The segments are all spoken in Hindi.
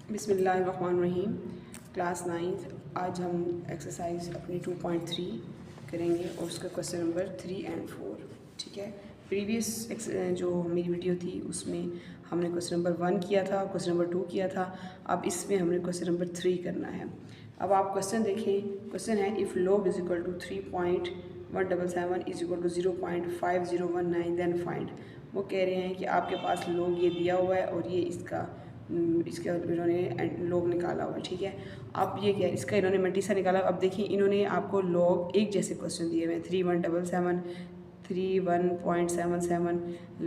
बिस्मिल्लाहिर्रहमानिर्रहीम। क्लास 9 आज हम एक्सरसाइज अपनी 2.3 करेंगे और उसका क्वेश्चन नंबर 3 और 4। ठीक है, प्रीवियस जो मेरी वीडियो थी उसमें हमने क्वेश्चन नंबर 1 किया था, क्वेश्चन नंबर 2 किया था। अब इसमें हमने क्वेश्चन नंबर 3 करना है। अब आप क्वेश्चन देखें। क्वेश्चन है if log is equal to 3.177 is equal to 0.5019 then find. वो कह रहे हैं कि आपके पास log ये दिया हुआ है और ये इसका इन्होंने log निकाला हुआ है। ठीक है, अब ये क्या है, इसका इन्होंने मल्टीसा निकाला। अब देखिए इन्होंने आपको log एक जैसे क्वेश्चन दिए हुए हैं 3177 31.77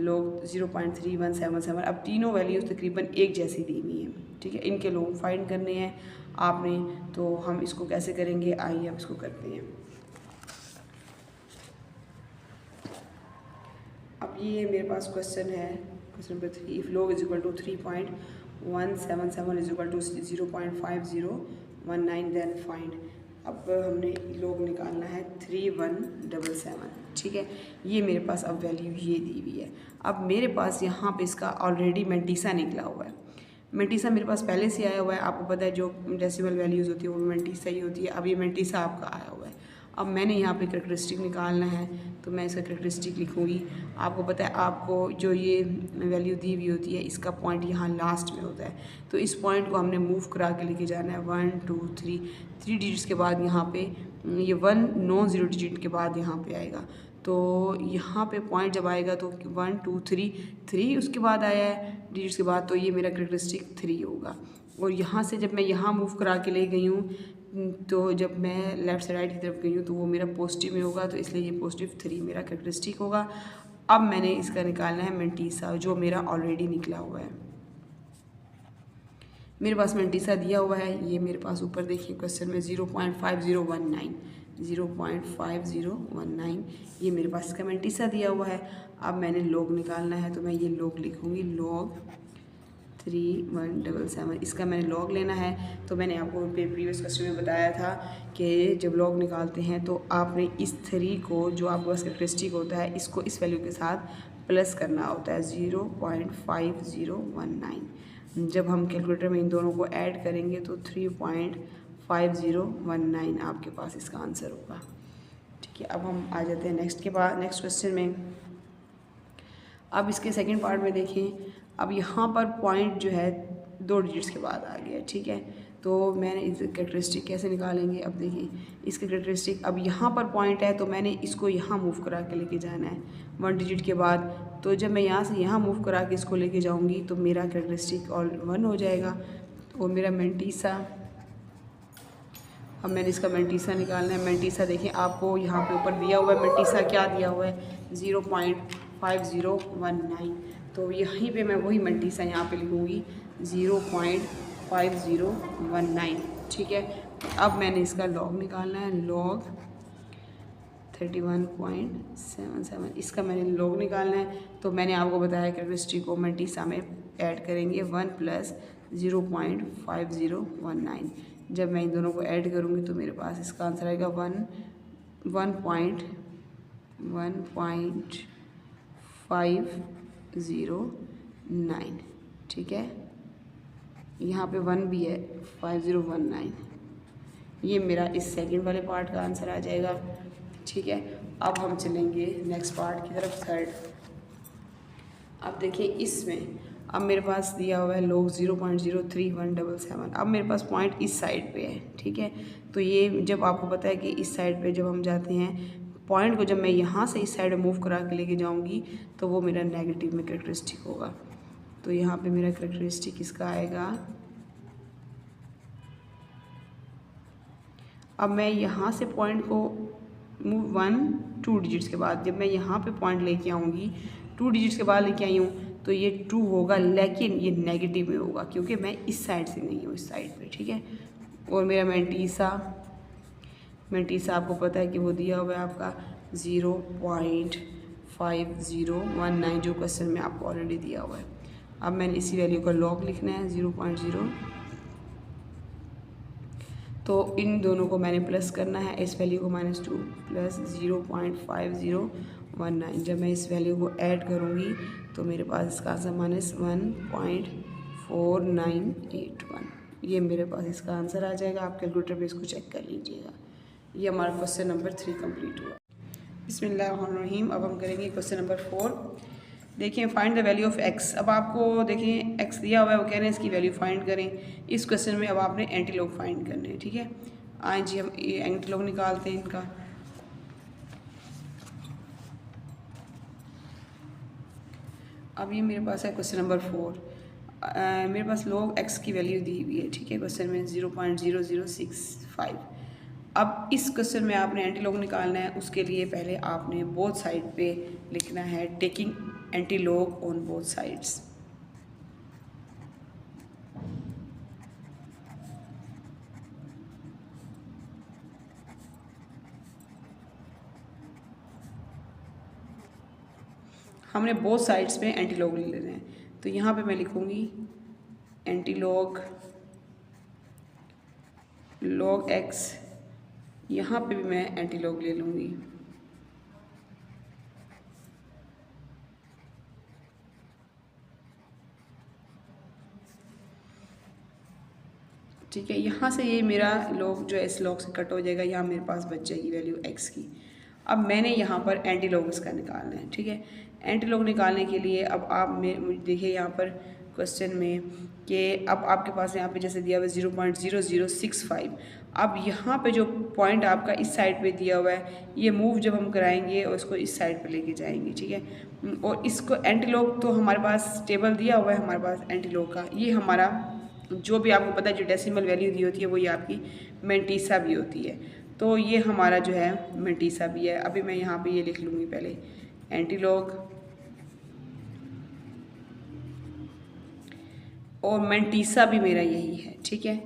log 0.3177। अब तीनों वैल्यूज़ तकरीबन एक जैसी दी हुई हैं। ठीक है, इनके log फाइंड करने हैं आपने, तो हम इसको कैसे करेंगे, आइए अब इसको करते हैं। अब ये मेरे पास क्वेश्चन है, question number 3। If log is equal to 3.177 is equal to 0.5019 then find. अब हमने log निकालना है 3177। ठीक है, ये मेरे पास अब वैल्यू ये दी हुई है। अब मेरे पास यहाँ पे इसका ऑलरेडी मेंटीसा निकला हुआ है। मेंटीसा मेरे पास पहले से आया हुआ है। आपको पता है जो डेसिमल वैल्यूज़ होती है वो मेंटीसा ही होती है। अब ये मेंटीसा आपका आया हुआ है। अब मैंने यहाँ पे करैक्टरिस्टिक निकालना है, तो मैं इसका करैक्टरिस्टिक लिखूँगी। आपको पता है आपको जो ये वैल्यू दी हुई होती है इसका पॉइंट यहाँ लास्ट में होता है, तो इस पॉइंट को हमने मूव करा के लेके जाना है 1 2 3 डिजिट्स के बाद यहाँ पे ये 1 नॉन ज़ीरो डिजिट के बाद यहाँ पे आएगा। तो यहाँ पे पॉइंट जब आएगा तो 1 2 3 उसके बाद आया है डिजिट्स के बाद, तो ये मेरा करैक्टरिस्टिक 3 होगा। और यहाँ से जब मैं यहाँ मूव करा के ले गई हूँ, तो जब मैं लेफ़्ट से राइट की तरफ गई हूँ तो वो मेरा पॉजिटिव में होगा, तो इसलिए ये +3 मेरा करैक्टरिस्टिक होगा। अब मैंने इसका निकालना है मेंटीसा, जो मेरा ऑलरेडी निकला हुआ है। मेरे पास मेंटीसा दिया हुआ है, ये मेरे पास ऊपर देखिए क्वेश्चन में 0.5019 ये मेरे पास इसका मेंटीसा दिया हुआ है। अब मैंने log निकालना है, तो मैं ये log लिखूँगी, log 3177 इसका मैंने log लेना है। तो मैंने आपको प्रीवियस क्वेश्चन में बताया था कि जब log निकालते हैं तो आपने इस 3 को, जो आपके पास करैक्टरिस्टिक होता है, इसको इस वैल्यू के साथ प्लस करना होता है 0.5019। जब हम कैलकुलेटर में इन दोनों को ऐड करेंगे तो 3.5019 आपके पास इसका आंसर होगा। ठीक है, अब हम आ जाते हैं नेक्स्ट क्वेश्चन में। अब इसके सेकंड पार्ट में देखें। अब यहाँ पर पॉइंट जो है 2 डिजिट्स के बाद आ गया। ठीक है, तो मैंने इस कैरेक्टरिस्टिक कैसे निकालेंगे। अब देखिए इसके कैरेक्टरिस्टिक, अब यहाँ पर पॉइंट है तो मैंने इसको यहाँ मूव करा के लेके जाना है 1 डिजिट के बाद। तो जब मैं यहाँ से यहाँ मूव करा के इसको लेके जाऊँगी तो मेरा कैरेक्टरिस्टिक और 1 हो जाएगा, तो मेरा मेंटीसा। अब मैंने इसका मेंटीसा निकालना है। मेंटीसा देखिए आपको यहाँ पे ऊपर दिया हुआ है, मेंटीसा क्या दिया हुआ है 0.5019। तो यहीं पे मैं वही मेंटीसा यहाँ पे लिखूँगी 0.5019। ठीक है, अब मैंने इसका log निकालना है, log 31.77 इसका मैंने log निकालना है। तो मैंने आपको बताया कैरेक्टरिस्टिक को मेंटीसा में ऐड करेंगे 1 + 0.5019। जब मैं इन दोनों को ऐड करूँगी तो मेरे पास इसका आंसर आएगा 1.509। ठीक है, यहाँ पे 1 भी है, 5019। ये मेरा इस सेकंड वाले पार्ट का आंसर आ जाएगा। ठीक है, अब हम चलेंगे नेक्स्ट पार्ट की तरफ, थर्ड। अब देखिए इसमें अब मेरे पास दिया हुआ है log 0.03177। अब मेरे पास पॉइंट इस साइड पे है। ठीक है, तो ये जब आपको पता है कि इस साइड पे जब हम जाते हैं पॉइंट को, जब मैं यहाँ से इस साइड मूव करा के लेके जाऊँगी तो वो मेरा नेगेटिव में कैरेक्टरिस्टिक होगा। तो यहाँ पे मेरा कैरेक्टरिस्टिक इसका आएगा। अब मैं यहाँ से पॉइंट को मूव 1 2 डिजिट्स के बाद, जब मैं यहाँ पे पॉइंट लेके आऊँगी 2 डिजिट्स के बाद लेके आई हूँ तो ये 2 होगा, लेकिन ये नेगेटिव में होगा क्योंकि मैं इस साइड से नहीं हूँ, इस साइड पे। ठीक है, और मेरा मेंटीसा आपको पता है कि वो दिया हुआ है आपका 0.5019, जो क्वेश्चन में आपको ऑलरेडी दिया हुआ है। अब मैंने इसी वैल्यू का log लिखना है 0.0, तो इन दोनों को मैंने प्लस करना है, इस वैल्यू को -2 + 0.5019। जब मैं इस वैल्यू को ऐड करूँगी तो मेरे पास इसका आंसर -1.49 4981। ये मेरे पास इसका आंसर आ जाएगा। आप कैलकुलेटर पे इसको चेक कर लीजिएगा। ये हमारा क्वेश्चन नंबर 3 कंप्लीट हुआ। बिस्मिल्लाहिर्रहमानिर्रहीम। अब हम करेंगे क्वेश्चन नंबर 4। देखिए, find the value of x. अब आपको देखिए एक्स दिया हुआ है, वो कह रहे हैं इसकी वैल्यू फाइंड करें। इस क्वेश्चन में अब आपने एंटीलॉग फाइंड करने हैं, ठीक है। आए जी, हम ये एंटीलॉग निकालते हैं इनका। अब ये मेरे पास है क्वेश्चन नंबर 4। मेरे पास लॉग एक्स की वैल्यू दी हुई है, ठीक है, क्वेश्चन में 0.0065। अब इस क्वेश्चन में आपने एंटीलॉग निकालना है। उसके लिए पहले आपने बोथ साइड पे लिखना है taking antilog on both sides. हमने बोथ साइड्स पे एंटीलॉग ले लेना है। तो यहाँ पे मैं लिखूँगी एंटीलॉग लॉग एक्स। यहाँ पे भी मैं एंटीलॉग ले लूँगी। ठीक है, यहाँ से ये मेरा लॉग जो है इस लॉग से कट हो जाएगा। यहाँ मेरे पास बच जाएगी वैल्यू एक्स की। अब मैंने यहाँ पर एंटीलॉग इसका निकालना है, ठीक है। एंटीलॉग निकालने के लिए अब आप में देखिए यहाँ पर क्वेश्चन में कि अब आपके पास यहाँ पे जैसे दिया हुआ है 0.0065। अब यहाँ पे जो पॉइंट आपका इस साइड पे दिया हुआ है, ये मूव जब हम कराएंगे और इसको इस साइड पे लेके जाएंगे, ठीक है। और इसको एंटीलॉग तो हमारे पास टेबल दिया हुआ है हमारे पास एंटीलॉग का। ये हमारा जो भी आपको पता है जो डेसिमल वैल्यू दी होती है वो ये आपकी मेंटीसा भी होती है। तो ये हमारा जो है मेंटीसा भी है। अभी मैं यहाँ पे ये लिख लूँगी पहले एंटीलॉग और मेंटीसा भी मेरा यही है, ठीक है।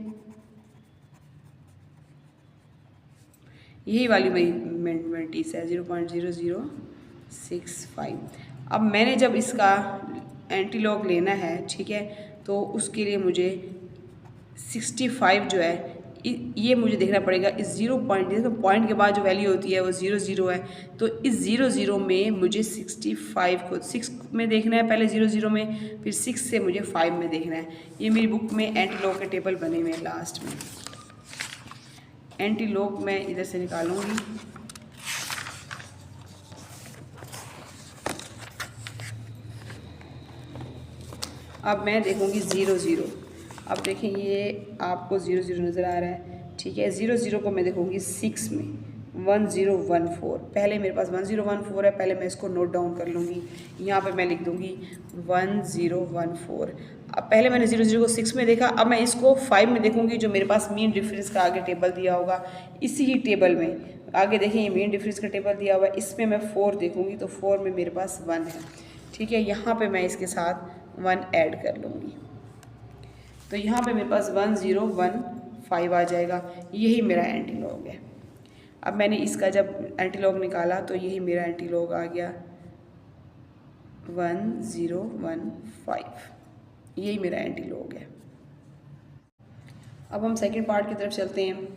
यही वाली मेरी मेंटीसा है 0.0065। अब मैंने जब इसका एंटीलॉग लेना है, ठीक है, तो उसके लिए मुझे 65 जो है ये मुझे देखना पड़ेगा इस 0 पॉइंट के बाद जो वैल्यू होती है वो 00 है। तो इस 00 में मुझे 65 को 6 में देखना है पहले 00 में, फिर 6 से मुझे 5 में देखना है। ये मेरी बुक में एंटीलॉग के टेबल बने हुए हैं। लास्ट में एंटीलॉग मैं इधर से निकालूंगी। अब मैं देखूंगी 00। अब देखिए ये आपको 00 नज़र आ रहा है, ठीक है। 00 को मैं देखूंगी 6 में 1014। पहले मेरे पास 1014 है, पहले मैं इसको नोट डाउन कर लूँगी। यहाँ पे मैं लिख दूँगी 1014। अब पहले मैंने 00 को 6 में देखा, अब मैं इसको 5 में देखूँगी। जो मेरे पास मीन डिफरेंस का आगे टेबल दिया होगा, इसी ही टेबल में आगे देखिए ये मीन डिफरेंस का टेबल दिया हुआ है, इसमें मैं 4 देखूँगी। तो 4 में मेरे पास 1 है, ठीक है। यहाँ पर मैं इसके साथ 1 ऐड कर लूँगी। तो यहाँ पे मेरे पास 1015 आ जाएगा। यही मेरा एंटीलॉग है। अब मैंने इसका जब एंटीलॉग निकाला तो यही मेरा एंटीलॉग आ गया 1015। यही मेरा एंटीलॉग है। अब हम सेकंड पार्ट की तरफ चलते हैं।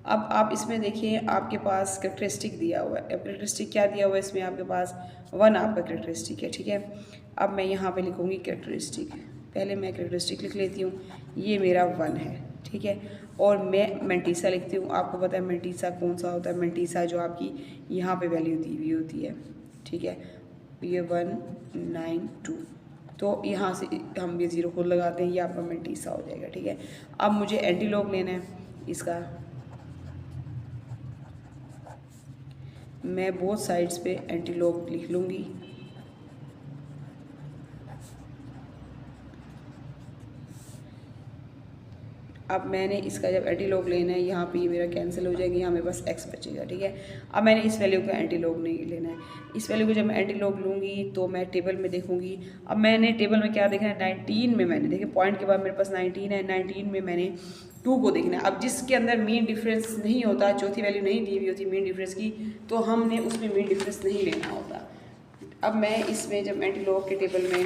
अब आप इसमें देखिए आपके पास कैरेक्टरिस्टिक दिया हुआ है। अब कैरेक्टरिस्टिक क्या दिया हुआ है इसमें, आपके पास 1 आपका कैरेक्टरिस्टिक है, ठीक है। अब मैं यहाँ पे लिखूँगी कैरेक्टरिस्टिक। पहले मैं कैरेक्टरिस्टिक लिख लेती हूँ। ये मेरा 1 है, ठीक है। और मैं मेंटीसा लिखती हूँ। आपको पता है मेंटीसा कौन सा होता है। मेंटीसा जो आपकी यहाँ पे वैल्यू दी हुई होती है, ठीक है। ये 192। तो यहाँ से हम ये 0 खुद लगाते हैं, ये आपका मेंटीसा हो जाएगा, ठीक है। अब मुझे एंटीलॉग लेना है इसका। मैं बोथ साइड्स पे एंटीलॉग लिख लूँगी। अब मैंने इसका जब एंटीलॉग लेना है, यहाँ पे ये मेरा कैंसिल हो जाएगा, यहाँ मेरे पास x बचेगा, ठीक है। अब मैंने इस वैल्यू का एंटीलॉग नहीं लेना है। इस वैल्यू को जब मैं एंटीलॉग लूँगी तो मैं टेबल में देखूँगी। अब मैंने टेबल में क्या देखना है, 19 में मैंने देखिए पॉइंट के बाद मेरे पास 19 है। 19 में मैंने 2 को देखना है। अब जिसके अंदर मीन डिफरेंस नहीं होता, चौथी वैल्यू नहीं दी हुई होती मीन डिफरेंस की, तो हमने उसमें मीन डिफरेंस नहीं लेना होता। अब मैं इसमें जब एंटीलॉग के टेबल में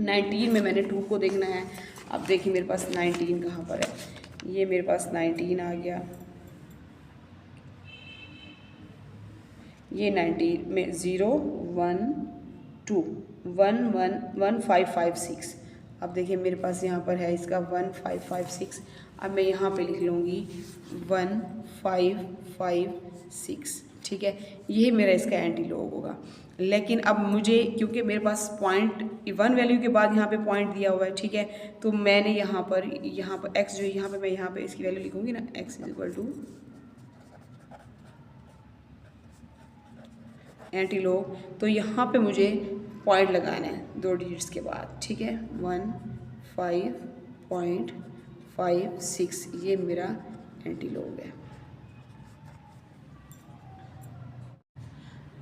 19 में मैंने 2 को देखना है। अब देखिए मेरे पास 19 कहाँ पर है, ये मेरे पास 19 आ गया। ये 19 में 0 1 2 1 1 1 5 5 6। अब देखिए मेरे पास यहाँ पर है इसका 1556। अब मैं यहाँ पे लिख लूँगी 1556, ठीक है। यही मेरा इसका एंटी लॉग होगा। लेकिन अब मुझे, क्योंकि मेरे पास पॉइंट 1 वैल्यू के बाद यहाँ पे पॉइंट दिया हुआ है, ठीक है, तो मैंने यहाँ पर x जो यहाँ पे मैं यहाँ पे इसकी वैल्यू लिखूँगी ना, x is equal to antilog, तो यहाँ पे मुझे पॉइंट लगाना है 2 डिजिट्स के बाद, ठीक है। 15.56 ये मेरा एंटी लॉग है।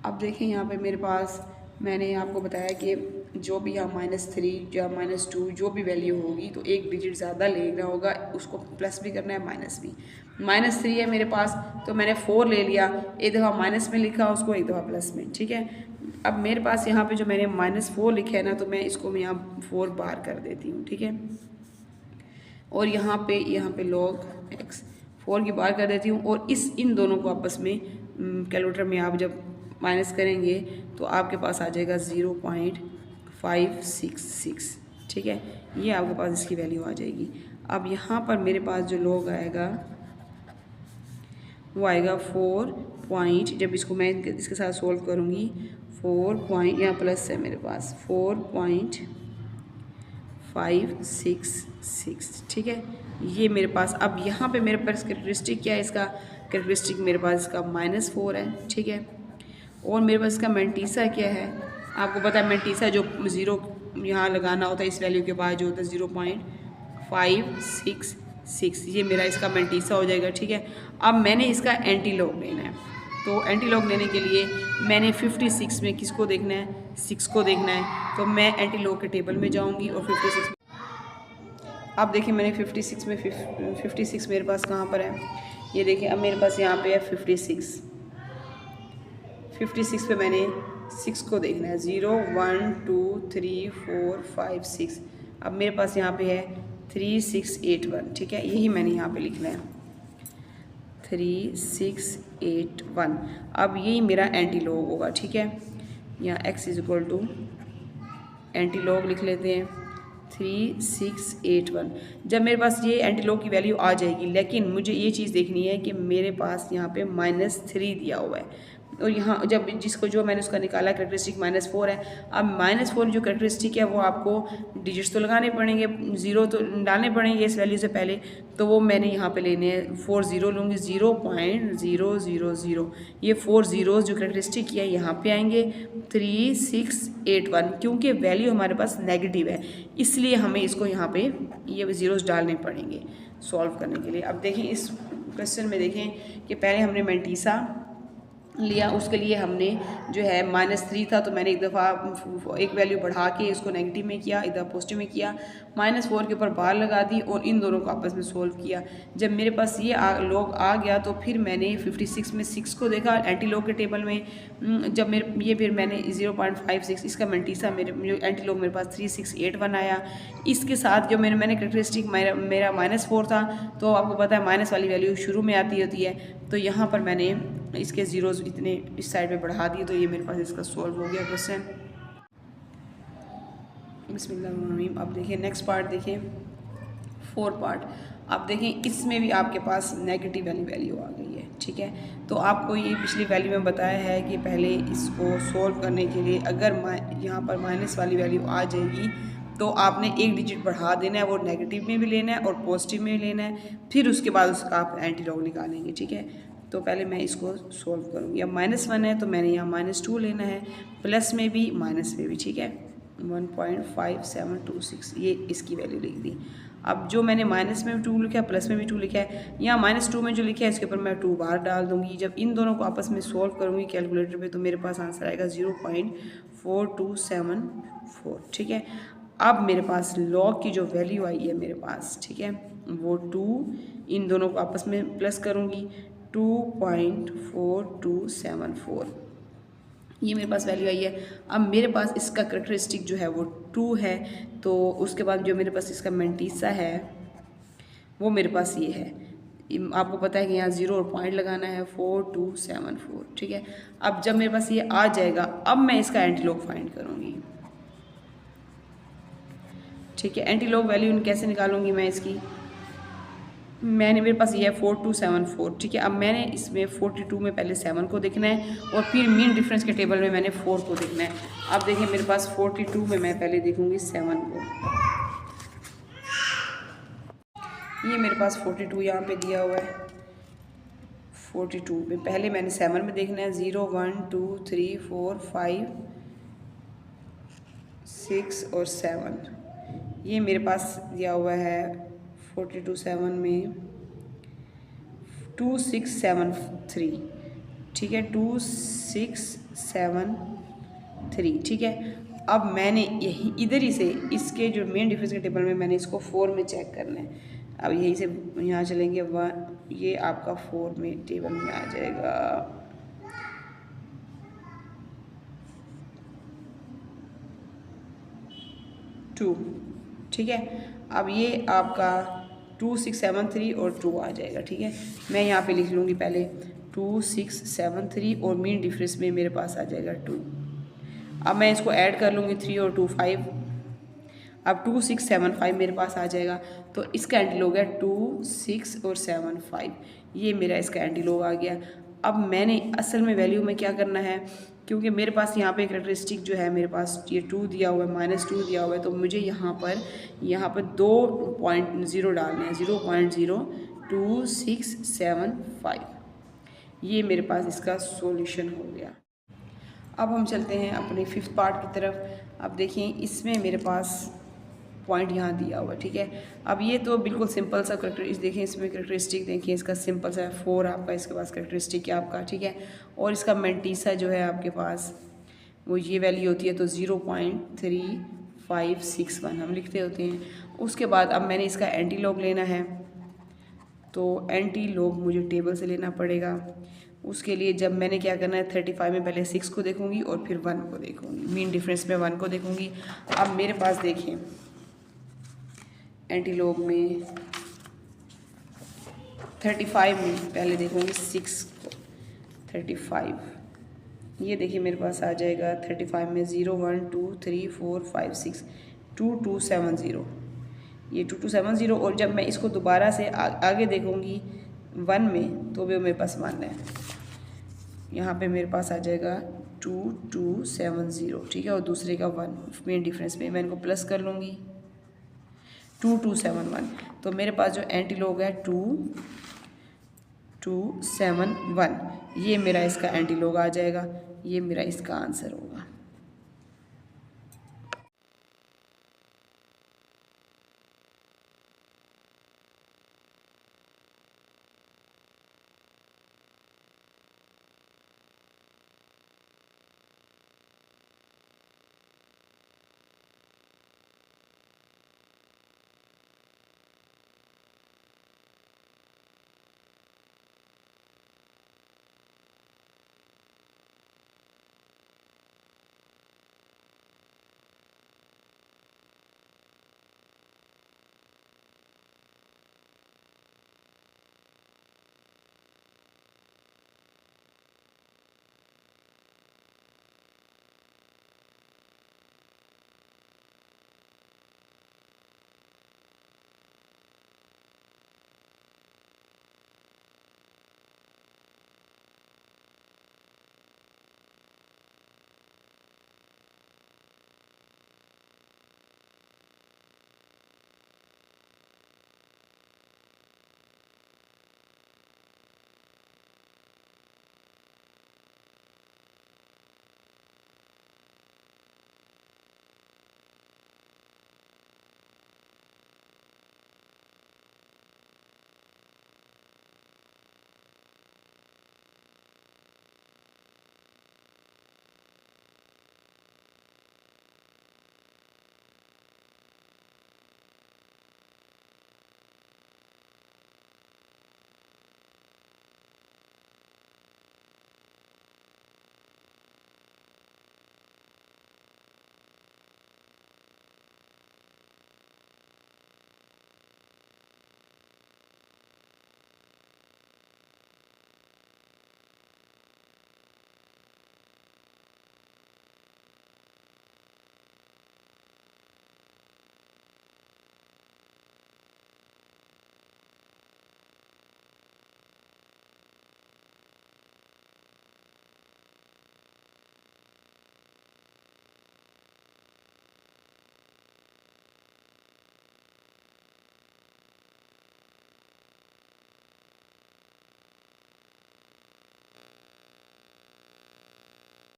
अब देखें यहाँ पे मेरे पास, मैंने आपको बताया कि जो भी यहाँ -3 या -2 जो भी वैल्यू होगी तो एक डिजिट ज़्यादा लेना होगा, उसको प्लस भी करना है माइनस भी। -3 है मेरे पास तो मैंने 4 ले लिया, एक दफ़ा माइनस में लिखा उसको, एक दफ़ा प्लस में, ठीक है। अब मेरे पास यहाँ पे जो मैंने -4 लिखा है ना, तो मैं इसको मैं यहाँ 4 बार कर देती हूँ, ठीक है। और यहाँ पे लॉग x 4 की बार कर देती हूँ। और इन दोनों को आपस में कैलकुलेटर में आप जब माइनस करेंगे तो आपके पास आ जाएगा 0.566, ठीक है। ये आपके पास इसकी वैल्यू आ जाएगी। अब यहाँ पर मेरे पास जो लॉग आएगा वो आएगा 4 जब इसको मैं इसके साथ सोल्व करूँगी 4 यहाँ प्लस है मेरे पास 4.566, ठीक है। ये मेरे पास, अब यहाँ पे मेरे पास कैरेक्टरिस्टिक क्या है, इसका कैरेक्टरिस्टिक मेरे पास इसका -4 है, ठीक है। और मेरे पास इसका मेंटीसा क्या है, आपको पता है मेंटीसा जो 0 यहाँ लगाना होता है इस वैल्यू के बाद जो होता है 0.566, ये मेरा इसका मेंटीसा हो जाएगा, ठीक है। अब मैंने इसका एंटी लॉग लेना है, तो एंटी लॉग लेने के लिए मैंने 56 में किसको देखना है, 6 को देखना है। तो मैं एंटी लॉग के टेबल में जाऊँगी और 56 में, अब देखिए मैंने 56 में 56 मेरे पास कहाँ पर है, ये देखिए अब मेरे पास यहाँ पे है 56 पे मैंने 6 को देखना है, 0 1 2 3 4 5 6। अब मेरे पास यहाँ पे है 3681, ठीक है, यही मैंने यहाँ पे लिखना है 3681। अब यही मेरा एंटी लॉग होगा, ठीक है। यहाँ x is equal to antilog लिख लेते हैं 3681। जब मेरे पास ये एंटी लॉग की वैल्यू आ जाएगी, लेकिन मुझे ये चीज़ देखनी है कि मेरे पास यहाँ पे -3 दिया हुआ है, और यहाँ जब जो मैंने उसका निकाला कैरेक्टरिस्टिक -4 है। अब -4 जो कैरेक्टरिस्टिक है वो आपको डिजिट्स तो लगाने पड़ेंगे, 0 तो डालने पड़ेंगे इस वैल्यू से पहले, तो वो मैंने यहाँ पे लेने हैं 4 0 लूँगी, 0.000। ये 4 ज़ीरोज़ जो कैरेक्टरिस्टिक है यहाँ पे आएंगे 3681, क्योंकि वैल्यू हमारे पास नेगेटिव है इसलिए हमें इसको यहाँ पे ये ज़ीरोज़ डालने पड़ेंगे सॉल्व करने के लिए। अब देखें इस क्वेश्चन में देखें कि पहले हमने मेंटीसा लिया, उसके लिए हमने जो है -3 था तो मैंने एक दफ़ा एक वैल्यू बढ़ा के इसको नेगेटिव में किया, एक दफ़ा पॉजिटिव में किया, -4 के ऊपर बार लगा दी और इन दोनों को आपस में सोल्व किया। जब मेरे पास ये लॉग आ गया तो फिर मैंने 56 में 6 को देखा एंटी लॉग के टेबल में, जब फिर मैंने 0.56 इसका मेंटीसा जो एंटी लॉग मेरे पास 3681 आया। इसके साथ जो मैंने कैरेक्टरिस्टिक मेरा -4 था, तो आपको पता है माइनस वाली वैल्यू शुरू में आती होती है, तो यहाँ पर मैंने इसके ज़ीरोज़ इतने इस साइड पे बढ़ा दिए, तो ये मेरे पास इसका सॉल्व हो गया क्वेश्चन। बिस्मिल्लाहिर्रहमानिर्रहीम। अब देखिए नेक्स्ट पार्ट देखिए 4 पार्ट। अब देखें इसमें भी आपके पास नेगेटिव वाली वैल्यू आ गई है, ठीक है। तो आपको ये पिछली वैल्यू में बताया है कि पहले इसको सॉल्व करने के लिए अगर यहाँ पर माइनस वाली वैल्यू आ जाएगी तो आपने एक डिजिट बढ़ा देना है, वो नेगेटिव में भी लेना है और पॉजिटिव में भी लेना है, फिर उसके बाद उसका आप एंटी लॉग निकालेंगे, ठीक है। तो पहले मैं इसको सॉल्व करूँगी। अब -1 है तो मैंने यहाँ -2 लेना है, प्लस में भी माइनस में भी, ठीक है। 1.5726 ये इसकी वैल्यू लिख दी। अब जो मैंने माइनस में भी 2 लिखा है, प्लस में भी 2 लिखा है, यहाँ -2 में जो लिखा है इसके ऊपर मैं 2 बार डाल दूँगी। जब इन दोनों को आपस में सॉल्व करूँगी कैलकुलेटर पे तो मेरे पास आंसर आएगा 0.4274, ठीक है। अब मेरे पास लॉग की जो वैल्यू आई है मेरे पास, ठीक है, वो 2, इन दोनों को आपस में प्लस करूँगी 2.4274, ये मेरे पास वैल्यू आई है। अब मेरे पास इसका कैरेक्टरिस्टिक जो है वो 2 है, तो उसके बाद जो मेरे पास इसका मेंटीसा है वो मेरे पास ये है। आपको पता है कि यहाँ 0 और पॉइंट लगाना है 4274, ठीक है। अब जब मेरे पास ये आ जाएगा अब मैं इसका एंटी लॉग फाइंड करूँगी, ठीक है। एंटी लॉग वैल्यू कैसे निकालूंगी मैं इसकी, मेरे पास ये है 4274, ठीक है। अब मैंने इसमें 42 में पहले 7 को देखना है और फिर मीन डिफरेंस के टेबल में मैंने 4 को देखना है। अब देखिए मेरे पास 42 में मैं पहले देखूंगी 7 को, ये मेरे पास 42 यहाँ पे दिया हुआ है। 42 में पहले मैंने 7 में देखना है, 0 1 2 3 4 5 6 और 7, ये मेरे पास दिया हुआ है 42 7 में 2 6 7 3, ठीक है, 2 6 7 3, ठीक है। अब मैंने यही इधर ही से इसके जो मेन डिफरेंस के टेबल में मैंने इसको 4 में चेक करना है। अब यहीं से यहाँ चलेंगे 1, ये आपका 4 में टेबल में आ जाएगा। टू, ठीक है। अब ये आपका 2 6 7 3 और 2 आ जाएगा, ठीक है। मैं यहाँ पे लिख लूँगी पहले 2 6 7 3 और मीन डिफरेंस में मेरे पास आ जाएगा 2। अब मैं इसको ऐड कर लूँगी 3 और 2 5, अब 2 6 7 5 मेरे पास आ जाएगा। तो इसका एंटीलॉग है 2 6 और 7 5, ये मेरा इसका एंटीलॉग आ गया। अब मैंने असल में वैल्यू में क्या करना है, क्योंकि मेरे पास यहाँ पे करेक्टरिस्टिक जो है मेरे पास ये 2 दिया हुआ है, -2 दिया हुआ है, तो मुझे यहाँ पर 2.0 डालने हैं, 0.02675, ये मेरे पास इसका सॉल्यूशन हो गया। अब हम चलते हैं अपने 5th पार्ट की तरफ। अब देखिए इसमें मेरे पास पॉइंट यहाँ दिया हुआ है, ठीक है। अब ये तो बिल्कुल सिंपल सा देखिए इसमें करेक्टरिस्टिक देखिए इसका सिंपल सा है, 4 आपका इसके पास करेक्टरिस्टिक है आपका, ठीक है। और इसका मेंटीसा जो है आपके पास वो ये वैल्यू होती है, तो 0.3561 हम लिखते होते हैं। उसके बाद अब मैंने इसका एंटीलॉग लेना है, तो एंटीलॉग मुझे टेबल से लेना पड़ेगा। उसके लिए जब मैंने क्या करना है, 35 में पहले 6 को देखूंगी और फिर 1 को देखूंगी, मीन डिफरेंस में 1 को देखूंगी। अब मेरे पास देखें एंटीलॉग में 35 में पहले देखूंगी 6 को, 35, ये देखिए मेरे पास आ जाएगा 35 में 0 1 2 3 4 5 6 2270, ये 2270। और जब मैं इसको दोबारा से आगे देखूंगी 1 में, तो वो मेरे पास 1 है, यहाँ पे मेरे पास आ जाएगा 2270, ठीक है। और दूसरे का 1 मेन डिफरेंस में मैं इनको प्लस कर लूँगी 2271, तो मेरे पास जो एंटीलॉग है 2271, ये मेरा इसका एंटीलॉग आ जाएगा, ये मेरा इसका आंसर होगा।